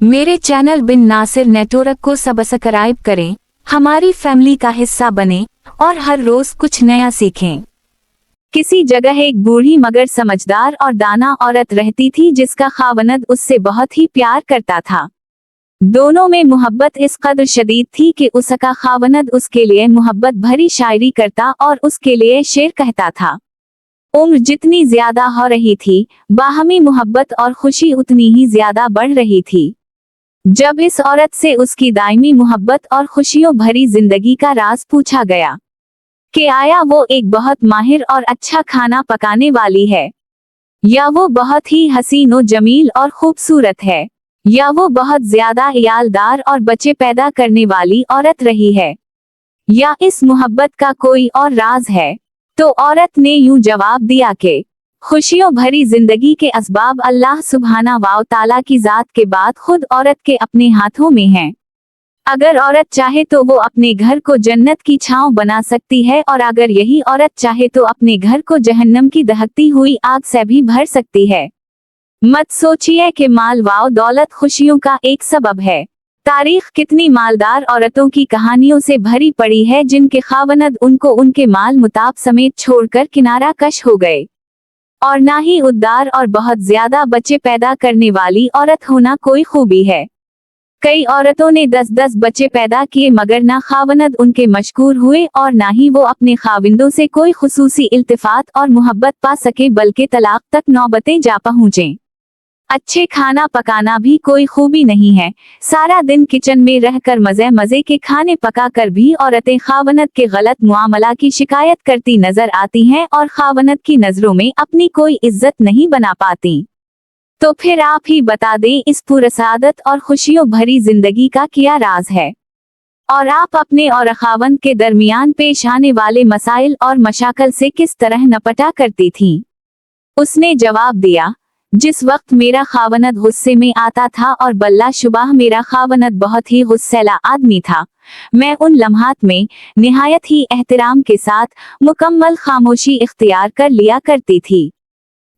मेरे चैनल बिन नासिर नेटवर्क को सब्सक्राइब करें, हमारी फैमिली का हिस्सा बने और हर रोज कुछ नया सीखें। किसी जगह एक बूढ़ी मगर समझदार और दाना औरत रहती थी जिसका खावनद उससे बहुत ही प्यार करता था। दोनों में मोहब्बत इस कदर शदीद थी कि उसका खावनद उसके लिए मोहब्बत भरी शायरी करता और उसके लिए शेर कहता था। उम्र जितनी ज्यादा हो रही थी, बाहमी मोहब्बत और खुशी उतनी ही ज्यादा बढ़ रही थी। जब इस औरत से उसकी दायमी मोहब्बत और खुशियों भरी जिंदगी का राज पूछा गया कि आया वो एक बहुत माहिर और अच्छा खाना पकाने वाली है, या वो बहुत ही हसीन और जमील और खूबसूरत है, या वो बहुत ज्यादा इयालदार और बच्चे पैदा करने वाली औरत रही है, या इस मोहब्बत का कोई और राज है, तो औरत ने यूं जवाब दिया कि खुशियों भरी जिंदगी के असबाब अल्लाह सुब्हाना व ताला की जात के बाद खुद औरत के अपने हाथों में हैं। अगर औरत चाहे तो वो अपने घर को जन्नत की छांव बना सकती है, और अगर यही औरत चाहे तो अपने घर को जहन्नम की दहकती हुई आग से भी भर सकती है। मत सोचिए कि माल व दौलत खुशियों का एक सबब है। तारीख कितनी मालदार औरतों की कहानियों से भरी पड़ी है जिनके खावनद उनको उनके माल मुताब समेत छोड़कर किनारा कश हो गए। और ना ही उद्दार और बहुत ज्यादा बच्चे पैदा करने वाली औरत होना कोई खूबी है। कई औरतों ने 10-10 बच्चे पैदा किए मगर ना खावनद उनके मशकूर हुए और ना ही वो अपने खाविंदों से कोई खुसूसी इल्तिफात और मोहब्बत पा सके, बल्कि तलाक तक नौबतें जा पहुँचे। अच्छे खाना पकाना भी कोई खूबी नहीं है। सारा दिन किचन में रहकर मजे मजे के खाने पका कर भी औरतें खावनद के गलत मुआमला की शिकायत करती नजर आती हैं और खावनद की नजरों में अपनी कोई इज्जत नहीं बना पाती। तो फिर आप ही बता दें, इस पुरसादत और खुशियों भरी जिंदगी का क्या राज है, और आप अपने और खावंद के दरमियान पेश आने वाले मसाइल और मशाकल से किस तरह निपटा करती थीं? उसने जवाब दिया, जिस वक्त मेरा खावनद गुस्से में आता था और बल्ला शुबाह मेरा खावनद बहुत ही गुस्सैला आदमी था, मैं उन लम्हात में निहायत ही एहतराम के साथ मुकम्मल खामोशी इख्तियार कर लिया करती थी।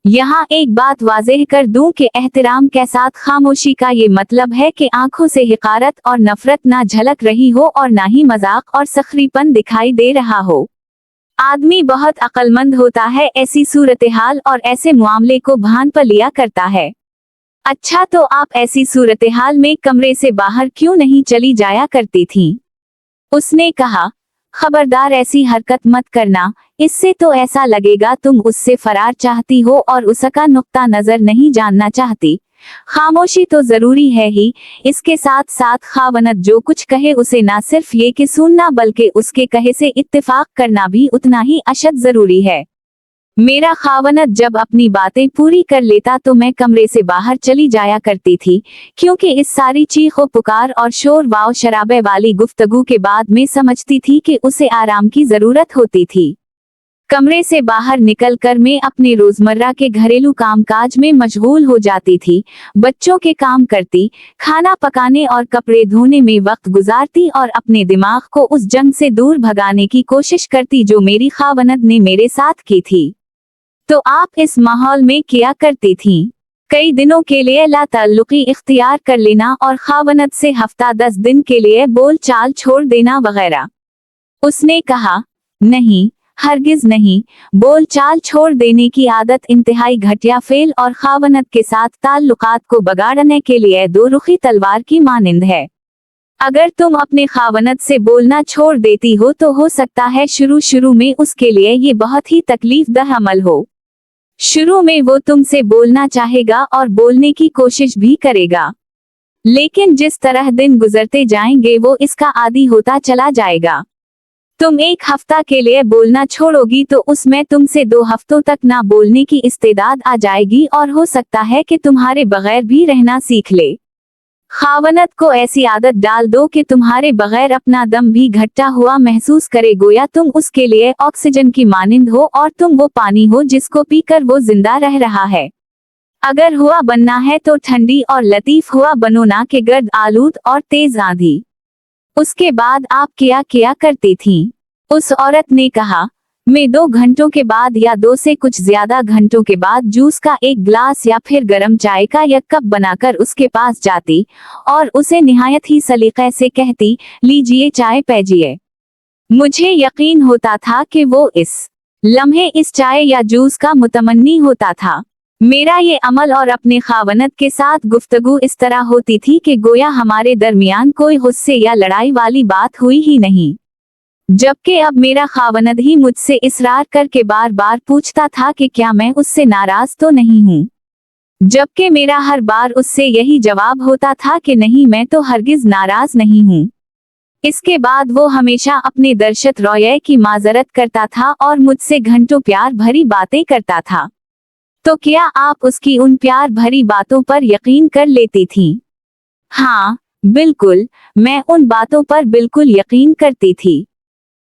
यहाँ एक बात वाज़ेह कर दूं कि एहतराम के साथ खामोशी का ये मतलब है कि आंखों से हिकारत और नफरत ना झलक रही हो और ना ही मजाक और सखरीपन दिखाई दे रहा हो। आदमी बहुत अक्लमंद होता है, ऐसी सूरत हाल और ऐसे मुआमले को भान पर लिया करता है। अच्छा, तो आप ऐसी सूरत हाल में कमरे से बाहर क्यों नहीं चली जाया करती थीं? उसने कहा, खबरदार ऐसी हरकत मत करना, इससे तो ऐसा लगेगा तुम उससे फरार चाहती हो और उसका नुक्ता नजर नहीं जानना चाहती। खामोशी तो जरूरी है ही, इसके साथ साथ खावनद जो कुछ कहे उसे ना सिर्फ ये कि सुनना बल्कि उसके कहे से इत्तेफाक करना भी उतना ही अशद जरूरी है। मेरा खावनद जब अपनी बातें पूरी कर लेता तो मैं कमरे से बाहर चली जाया करती थी, क्योंकि इस सारी चीखों पुकार और शोर वाव शराबे वाली गुफ्तगू के बाद मैं समझती थी कि उसे आराम की जरूरत होती थी। कमरे से बाहर निकलकर मैं अपने रोजमर्रा के घरेलू कामकाज में मशगूल हो जाती थी, बच्चों के काम करती, खाना पकाने और कपड़े धोने में वक्त गुजारती और अपने दिमाग को उस जंग से दूर भगाने की कोशिश करती जो मेरी खावनद ने मेरे साथ की थी। तो आप इस माहौल में क्या करती थीं? कई दिनों के लिए ला ताल्लुकी इख्तियार कर लेना और खावनद से हफ्ता 10 दिन के लिए बोल चाल छोड़ देना वगैरह। उसने कहा, नहीं, हरगिज नहीं। बोल चाल छोड़ देने की आदत इंतहाई घटिया फेल और खावनद के साथ ताल्लुकात को बगाड़ने के लिए दो रुखी तलवार की मानिंद है। अगर तुम अपने खावनद से बोलना छोड़ देती हो तो हो सकता है शुरू में उसके लिए ये बहुत ही तकलीफ दह अमल हो। शुरू में वो तुमसे बोलना चाहेगा और बोलने की कोशिश भी करेगा, लेकिन जिस तरह दिन गुजरते जाएंगे वो इसका आदी होता चला जाएगा। तुम एक हफ्ता के लिए बोलना छोड़ोगी तो उसमें तुमसे 2 हफ्तों तक ना बोलने की इस्तेदाद आ जाएगी और हो सकता है कि तुम्हारे बगैर भी रहना सीख ले। खावनद को ऐसी आदत डाल दो कि तुम्हारे बगैर अपना दम भी घटता हुआ महसूस करे, गोया तुम उसके लिए ऑक्सीजन की मानिंद हो और तुम वो पानी हो जिसको पीकर वो जिंदा रह रहा है। अगर हुआ बनना है तो ठंडी और लतीफ हुआ बनो, ना कि गर्द आलूद और तेज आंधी। उसके बाद आप क्या करती थीं? उस औरत ने कहा, मैं 2 घंटों के बाद या 2 से कुछ ज्यादा घंटों के बाद जूस का एक ग्लास या फिर गर्म चाय का एक कप बनाकर उसके पास जाती और उसे निहायत ही सलीके से कहती, लीजिए चाय पीजिए। मुझे यकीन होता था कि वो इस लम्हे इस चाय या जूस का मुतमन्नी होता था। मेरा ये अमल और अपने खावनत के साथ गुफ्तगू इस तरह होती थी कि गोया हमारे दरमियान कोई गुस्से या लड़ाई वाली बात हुई ही नहीं, जबकि अब मेरा खावनद ही मुझसे इसरार करके बार बार पूछता था कि क्या मैं उससे नाराज तो नहीं हूँ, जबकि मेरा हर बार उससे यही जवाब होता था कि नहीं, मैं तो हरगिज नाराज नहीं हूँ। इसके बाद वो हमेशा अपने दर्शत रौये की माजरत करता था और मुझसे घंटों प्यार भरी बातें करता था। तो क्या आप उसकी उन प्यार भरी बातों पर यकीन कर लेती थीं? हाँ, बिल्कुल, मैं उन बातों पर बिल्कुल यकीन करती थी।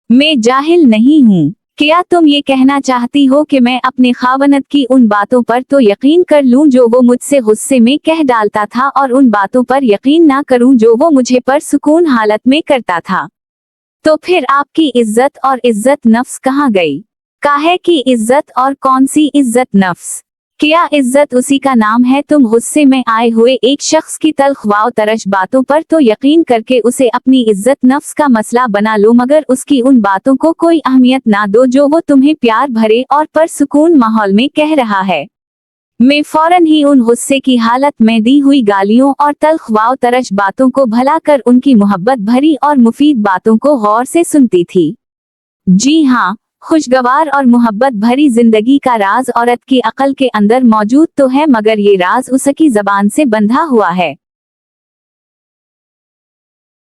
मैं जाहिल नहीं हूँ। क्या तुम ये कहना चाहती हो कि मैं अपने खावनत की उन बातों पर तो यकीन कर लूं जो वो मुझसे गुस्से में कह डालता था, और उन बातों पर यकीन ना करूं जो वो मुझे पर सुकून हालत में करता था? तो फिर आपकी इज्जत और इज्जत नफ्स कहाँ गई? काहे की इज्जत और कौन सी इज्जत नफ्स? क्या इज्जत उसी का नाम है? तुम गुस्से में आए हुए एक शख्स की तल्ख वाव तरश बातों पर तो यकीन करके उसे अपनी इज्जत नफ्स का मसला बना लो, मगर उसकी उन बातों को कोई अहमियत ना दो जो वो तुम्हें प्यार भरे और परसुकून माहौल में कह रहा है। मैं फौरन ही उन गुस्से की हालत में दी हुई गालियों और तल्ख वाव तरश बातों को भला कर उनकी मोहब्बत भरी और मुफीद बातों को गौर से सुनती थी। जी हाँ, खुशगवार और मोहब्बत भरी जिंदगी का राज औरत की अक्ल के अंदर मौजूद तो है, मगर ये राज उसकी जबान से बंधा हुआ है।